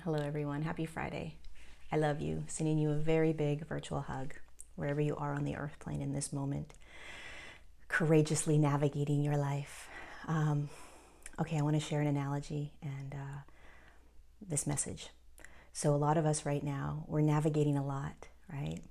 Hello everyone, happy Friday. I love you, sending you a very big virtual hug wherever you are on the earth plane in this moment, courageously navigating your life. Okay, I want to share an analogy and this message. So a lot of us right now, we're navigating a lot, right?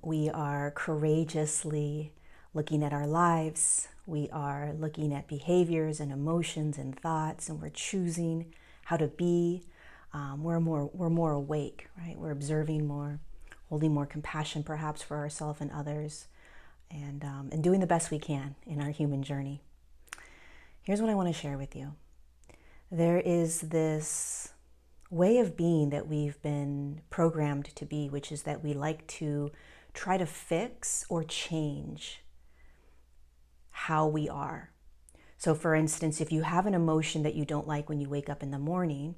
We are courageously looking at our lives. We are looking at behaviors and emotions and thoughts, and we're choosing how to be. We're more awake, right? We're observing more, holding more compassion perhaps for ourselves and others, and doing the best we can in our human journey. Here's what I want to share with you. There is this way of being that we've been programmed to be, which is that we like to try to fix or change how we are. So for instance, if you have an emotion that you don't like when you wake up in the morning,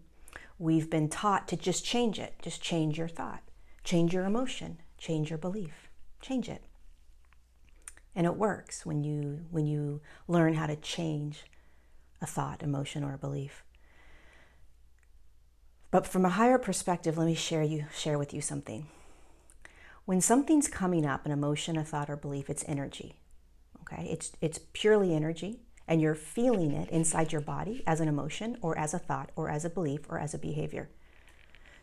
we've been taught to just change it. Just change your thought, change your emotion, change your belief, change it. And it works when you learn how to change a thought, emotion, or a belief. But from a higher perspective, let me share with you something. When something's coming up, an emotion, a thought, or belief, it's energy. Okay, it's purely energy, and you're feeling it inside your body as an emotion, or as a thought, or as a belief, or as a behavior.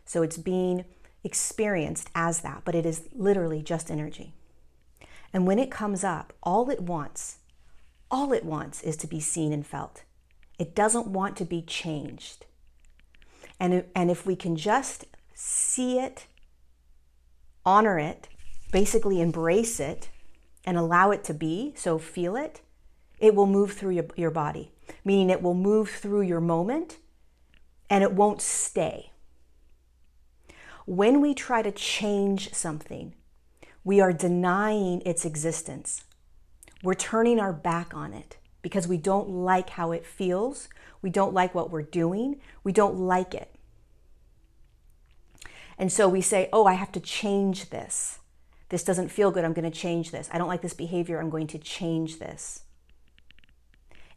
So it's being experienced as that, but it is literally just energy. And when it comes up, all it wants is to be seen and felt. It doesn't want to be changed. And if we can just see it, honor it, basically embrace it, and allow it to be, so feel it, it will move through your body, meaning it will move through your moment and it won't stay. When we try to change something, we are denying its existence. We're turning our back on it because we don't like how it feels. We don't like what we're doing. We don't like it. And so we say, oh, I have to change this. This doesn't feel good. I'm going to change this. I don't like this behavior. I'm going to change this.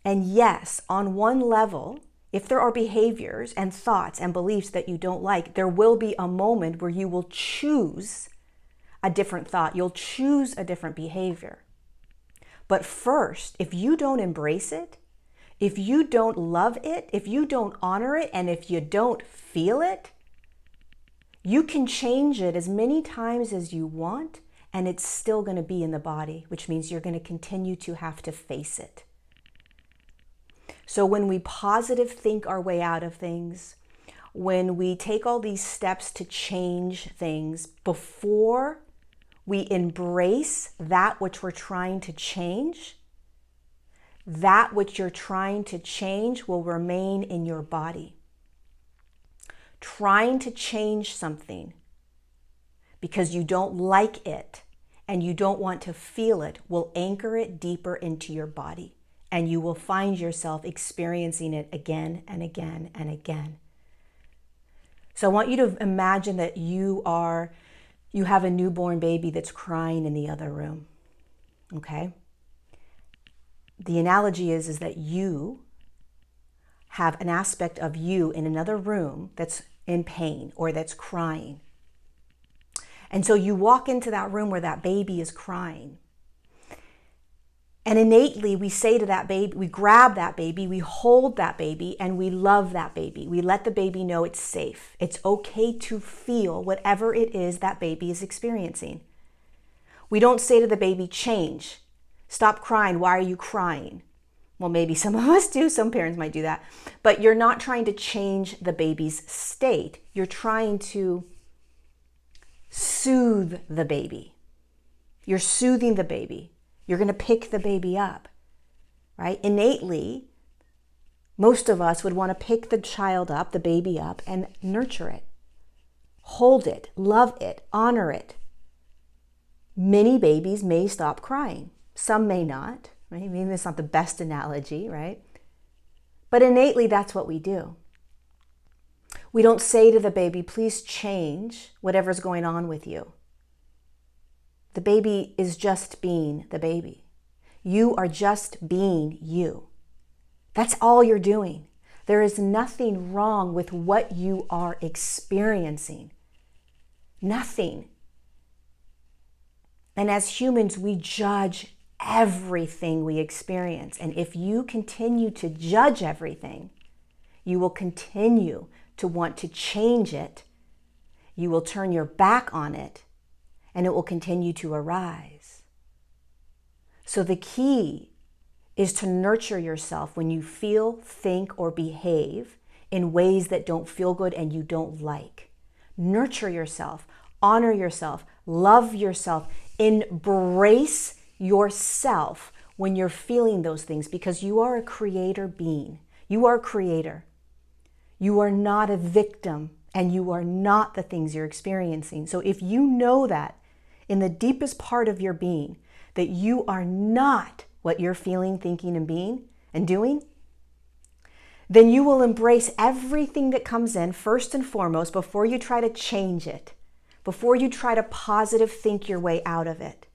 And yes, on one level, if there are behaviors and thoughts and beliefs that you don't like, there will be a moment where you will choose a different thought. You'll choose a different behavior. But first, if you don't embrace it, if you don't love it, if you don't honor it, and if you don't feel it, you can change it as many times as you want, and it's still going to be in the body, which means you're going to continue to have to face it. So when we positive think our way out of things, when we take all these steps to change things, before we embrace that which we're trying to change, that which you're trying to change will remain in your body. Trying to change something because you don't like it and you don't want to feel it will anchor it deeper into your body, and you will find yourself experiencing it again and again and again. So I want you to imagine that you have a newborn baby that's crying in the other room, okay? The analogy is that you have an aspect of you in another room that's in pain or that's crying. And so you walk into that room where that baby is crying. And innately we say to that baby, we grab that baby, we hold that baby, and we love that baby. We let the baby know it's safe. It's okay to feel whatever it is that baby is experiencing. We don't say to the baby, change, stop crying, why are you crying? Well, maybe some of us do, some parents might do that, but you're not trying to change the baby's state. You're trying to soothe the baby. You're soothing the baby. You're going to pick the baby up, right? Innately, most of us would want to pick the child up, the baby up, and nurture it, hold it, love it, honor it. Many babies may stop crying. Some may not. Right? Maybe it's not the best analogy, right? But innately, that's what we do. We don't say to the baby, please change whatever's going on with you. The baby is just being the baby. You are just being you. That's all you're doing. There is nothing wrong with what you are experiencing. Nothing. And as humans, we judge everything we experience. And if you continue to judge everything, you will continue to want to change it. You will turn your back on it, and it will continue to arise. So the key is to nurture yourself when you feel, think, or behave in ways that don't feel good and you don't like. Nurture yourself, honor yourself, love yourself, embrace yourself when you're feeling those things, because you are a creator being. You are a creator. You are not a victim, and you are not the things you're experiencing. So if you know that in the deepest part of your being, that you are not what you're feeling, thinking, and being and doing, then you will embrace everything that comes in first and foremost before you try to change it, before you try to positive think your way out of it.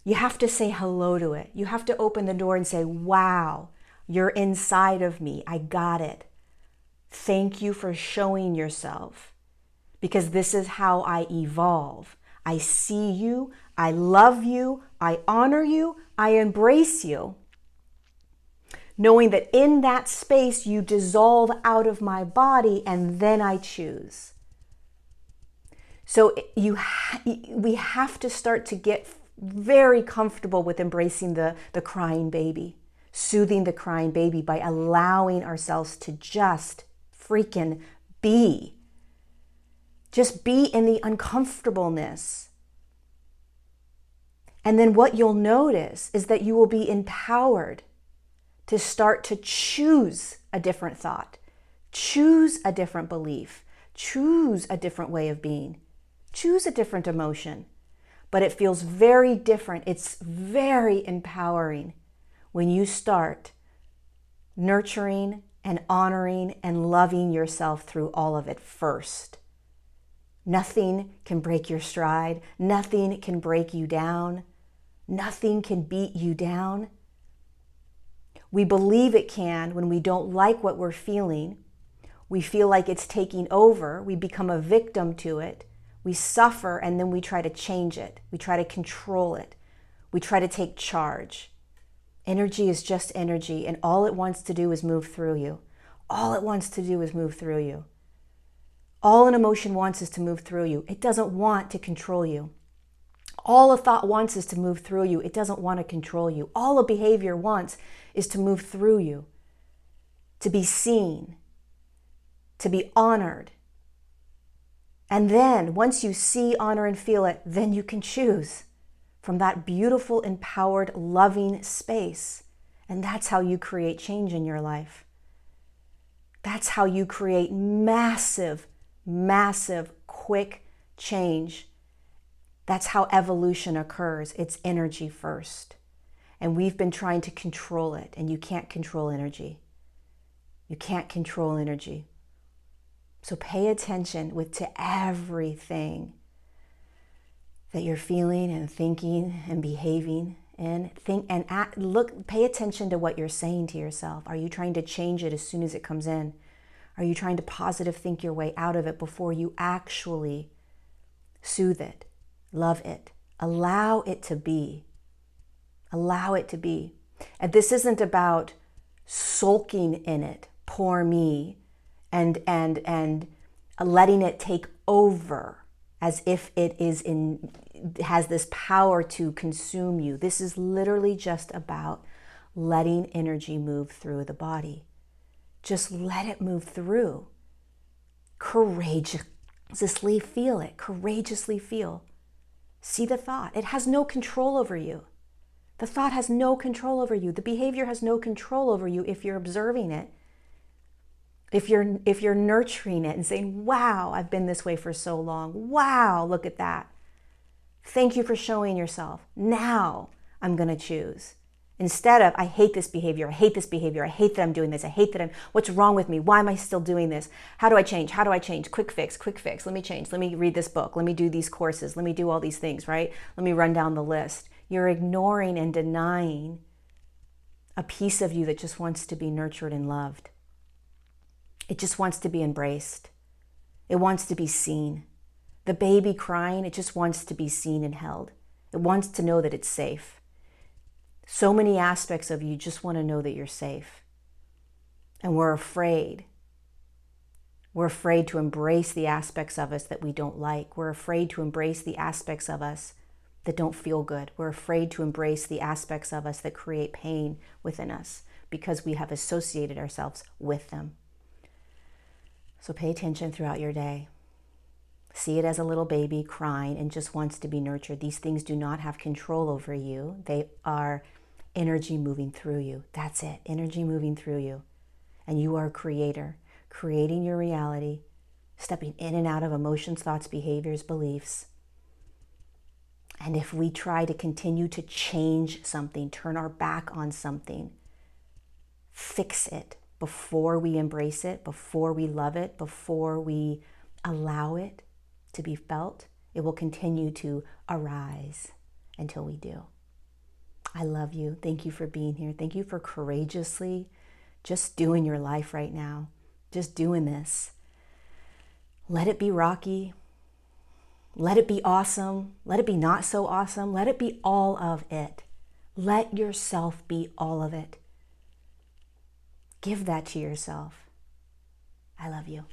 You have to say hello to it. You have to open the door and say, wow, you're inside of me. I got it. Thank you for showing yourself, because this is how I evolve. I see you. I love you. I honor you. I embrace you. Knowing that in that space you dissolve out of my body, and then I choose. So we have to start to get very comfortable with embracing the crying baby, soothing the crying baby by allowing ourselves to just freaking be. Just be in the uncomfortableness. And then what you'll notice is that you will be empowered to start to choose a different thought, choose a different belief, choose a different way of being, choose a different emotion. But it feels very different. It's very empowering when you start nurturing and honoring and loving yourself through all of it first. Nothing can break your stride. Nothing can break you down. Nothing can beat you down. We believe it can when we don't like what we're feeling. We feel like it's taking over. We become a victim to it. We suffer, and then we try to change it. We try to control it. We try to take charge. Energy is just energy, and all it wants to do is move through you. All it wants to do is move through you. All an emotion wants is to move through you. It doesn't want to control you. All a thought wants is to move through you. It doesn't want to control you. All a behavior wants is to move through you, to be seen, to be honored. And then once you see, honor, and feel it, then you can choose from that beautiful, empowered, loving space. And that's how you create change in your life. That's how you create massive, massive, quick change. That's how evolution occurs. It's energy first. And we've been trying to control it, and you can't control energy. You can't control energy. So pay attention to everything that you're feeling and thinking and behaving, and pay attention to what you're saying to yourself. Are you trying to change it as soon as it comes in? Are you trying to positive think your way out of it before you actually soothe it, love it, allow it to be? Allow it to be. And this isn't about sulking in it, poor me, and letting it take over as if it has this power to consume you. This is literally just about letting energy move through the body. Just let it move through. Courageously feel it. Courageously feel. See the thought. It has no control over you. The thought has no control over you. The behavior has no control over you if you're observing it. If you're nurturing it and saying, wow, I've been this way for so long. Wow, look at that. Thank you for showing yourself. Now I'm going to choose. Instead of, I hate this behavior. I hate this behavior. I hate that I'm doing this. I hate that what's wrong with me? Why am I still doing this? How do I change? How do I change? Quick fix, quick fix. Let me change. Let me read this book. Let me do these courses. Let me do all these things, right? Let me run down the list. You're ignoring and denying a piece of you that just wants to be nurtured and loved. It just wants to be embraced. It wants to be seen. The baby crying, it just wants to be seen and held. It wants to know that it's safe. So many aspects of you just want to know that you're safe. And we're afraid. We're afraid to embrace the aspects of us that we don't like. We're afraid to embrace the aspects of us that don't feel good. We're afraid to embrace the aspects of us that create pain within us because we have associated ourselves with them. So pay attention throughout your day. See it as a little baby crying and just wants to be nurtured. These things do not have control over you. They are energy moving through you. That's it, energy moving through you. And you are a creator, creating your reality, stepping in and out of emotions, thoughts, behaviors, beliefs. And if we try to continue to change something, turn our back on something, fix it before we embrace it, before we love it, before we allow it to be felt, it will continue to arise until we do. I love you. Thank you for being here. Thank you for courageously just doing your life right now. Just doing this. Let it be rocky. Let it be awesome. Let it be not so awesome. Let it be all of it. Let yourself be all of it. Give that to yourself. I love you.